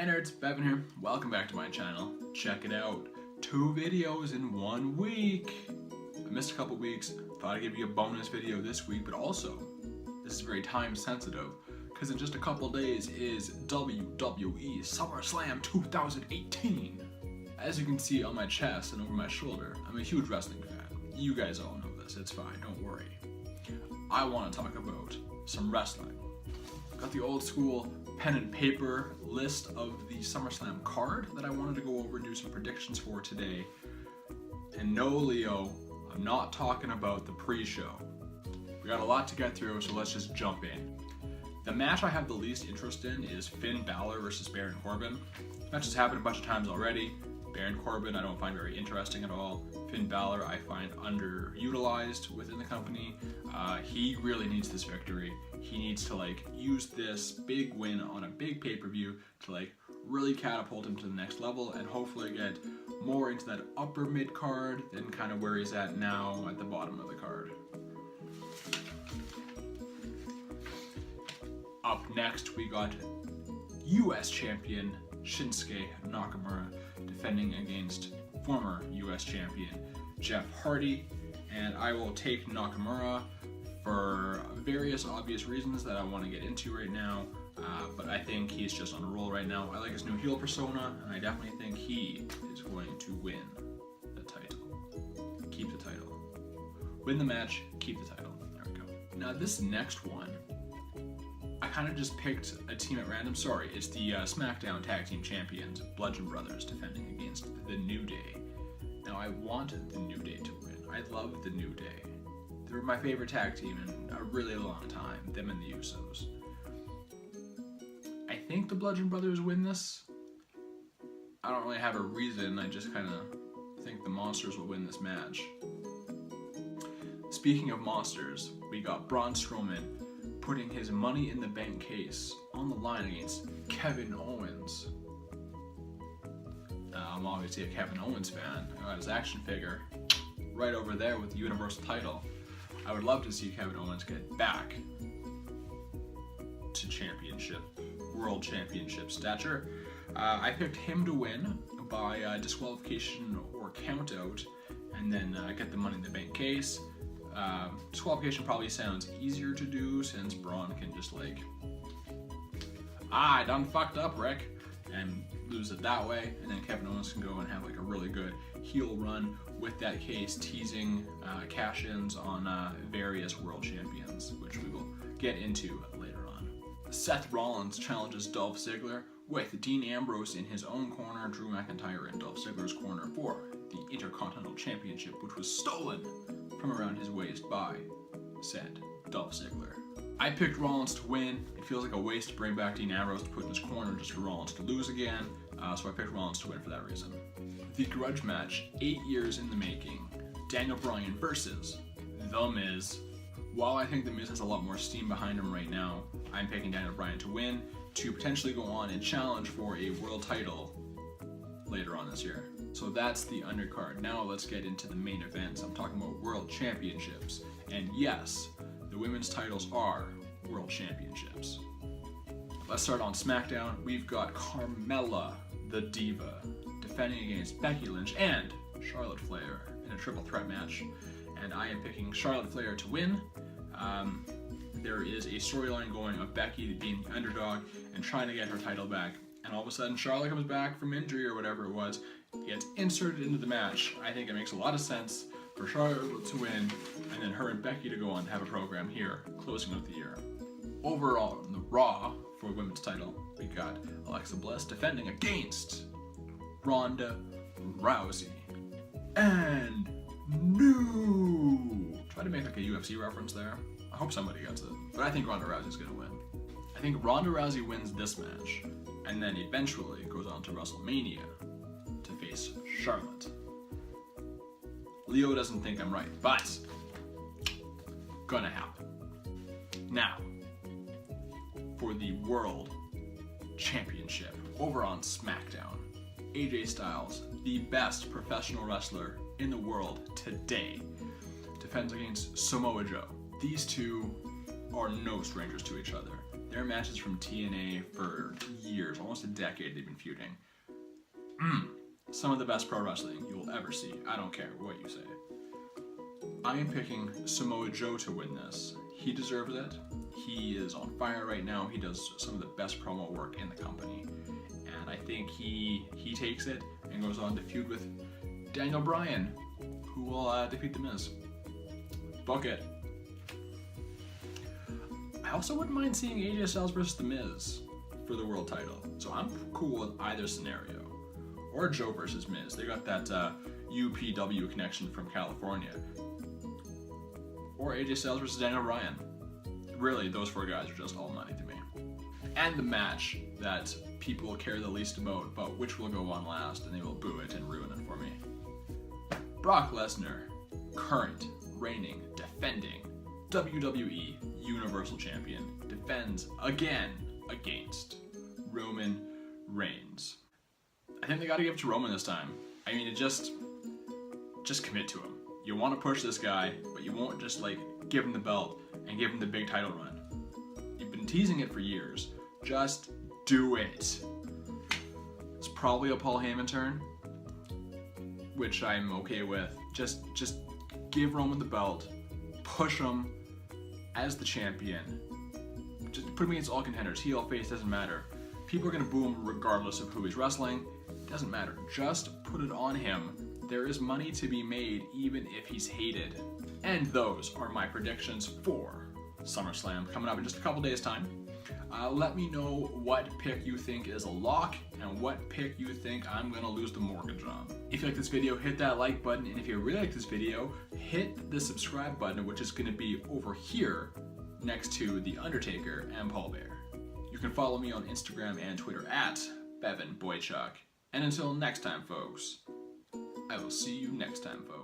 Hey nerds, Bevan here. Welcome back to my channel. Check it out. 2 videos in 1 week. I missed a couple weeks. Thought I'd give you a bonus video this week, but also, this is very time sensitive because in just a couple days is WWE SUMMERSLAM 2018. As you can see on my chest and over my shoulder, I'm a huge wrestling fan. You guys all know this, it's fine, don't worry. I want to talk about some wrestling. Got the old school pen and paper list of the SummerSlam card that I wanted to go over and do some predictions for today. And no, Leo, I'm not talking about the pre-show. We got a lot to get through, so let's just jump in. The match I have the least interest in is Finn Balor versus Baron Corbin. The match has happened a bunch of times already. Baron Corbin I don't find very interesting at all. Finn Balor I find underutilized within the company. He really needs this victory. He needs to use this big win on a big pay-per-view to really catapult him to the next level and hopefully get more into that upper mid card than kind of where he's at now at the bottom of the card. Up next we got US champion Shinsuke Nakamura defending against former US champion Jeff Hardy, and I will take Nakamura for various obvious reasons that I want to get into right now, but I think he's just on a roll right now. I like his new heel persona, and I definitely think he is going to win the title. Keep the title. Win the match, keep the title. There we go. Now this next one, I kind of just picked a team at random. Sorry, it's the SmackDown Tag Team Champions, Bludgeon Brothers, defending against the New Day. Now I want the New Day to win. I love the New Day. They're my favorite tag team in a really long time, them and the Usos. I think the Bludgeon Brothers win this. I don't really have a reason, I just kind of think the Monsters will win this match. Speaking of Monsters, we got Braun Strowman putting his Money in the Bank case on the line against Kevin Owens. I'm obviously a Kevin Owens fan. I got his action figure right over there with the Universal title. I would love to see Kevin Owens get back to World Championship stature. I picked him to win by disqualification or countout, and then get the Money in the Bank case. Disqualification probably sounds easier to do since Braun can just I done fucked up, Rick, and lose it that way, and then Kevin Owens can go and have a really good heel run with that case, teasing cash-ins on various world champions, which we will get into later on. Seth Rollins challenges Dolph Ziggler with Dean Ambrose in his own corner, Drew McIntyre in Dolph Ziggler's corner for the Intercontinental Championship, which was stolen from around his waist by said Dolph Ziggler. I picked Rollins to win. It feels like a waste to bring back Dean Ambrose to put in his corner just for Rollins to lose again, so I picked Rollins to win for that reason. The grudge match, 8 years in the making, Daniel Bryan versus The Miz. While I think The Miz has a lot more steam behind him right now, I'm picking Daniel Bryan to win, to potentially go on and challenge for a world title later on this year. So that's the undercard. Now let's get into the main events. I'm talking about world championships. And yes, the women's titles are world championships. Let's start on SmackDown. We've got Carmella, the Diva, defending against Becky Lynch and Charlotte Flair in a triple threat match. And I am picking Charlotte Flair to win. There is a storyline going of Becky being the underdog and trying to get her title back. And all of a sudden Charlotte comes back from injury or whatever it was, gets inserted into the match. I think it makes a lot of sense for Charlotte to win and then her and Becky to go on to have a program here, closing out the year. Overall, on the Raw for women's title, we got Alexa Bliss defending against Ronda Rousey. And try to make a UFC reference there. I hope somebody gets it, but I think Ronda Rousey's gonna win. I think Ronda Rousey wins this match, and then eventually goes on to WrestleMania to face Charlotte. Leo doesn't think I'm right, but gonna happen. Now, for the World Championship over on SmackDown, AJ Styles, the best professional wrestler in the world today, defends against Samoa Joe. These two are no strangers to each other. There are matches from TNA for years, almost a decade they've been feuding. Some of the best pro wrestling you will ever see. I don't care what you say. I am picking Samoa Joe to win this. He deserves it. He is on fire right now. He does some of the best promo work in the company. And I think he takes it and goes on to feud with Daniel Bryan, who will defeat The Miz. Book it. I also wouldn't mind seeing AJ Styles versus The Miz for the world title. So I'm cool with either scenario. Or Joe versus Miz. They got that UPW connection from California. Or AJ Styles versus Daniel Bryan. Really, those four guys are just all money to me. And the match that people care the least about, but which will go on last, and they will boo it and ruin it for me. Brock Lesnar, current, reigning, defending WWE Universal Champion, defends again against Roman Reigns. I think they gotta give it to Roman this time. I mean, just commit to him. You want to push this guy, but you won't just like give him the belt and give him the big title run. You've been teasing it for years. Just do it. It's probably a Paul Heyman turn, which I'm okay with. Just give Roman the belt, push him as the champion. Just put him against all contenders. Heel, face, doesn't matter. People are gonna boo him regardless of who he's wrestling. Doesn't matter. Just put it on him. There is money to be made even if he's hated. And those are my predictions for SummerSlam coming up in just a couple days' time. Let me know what pick you think is a lock and what pick you think I'm gonna lose the mortgage on. If you like this video, hit that like button, and if you really like this video, hit the subscribe button, which is gonna be over here next to The Undertaker and Paul Bear. You can follow me on Instagram and Twitter at Bevan Boychuk. And until next time, folks, I will see you next time, folks.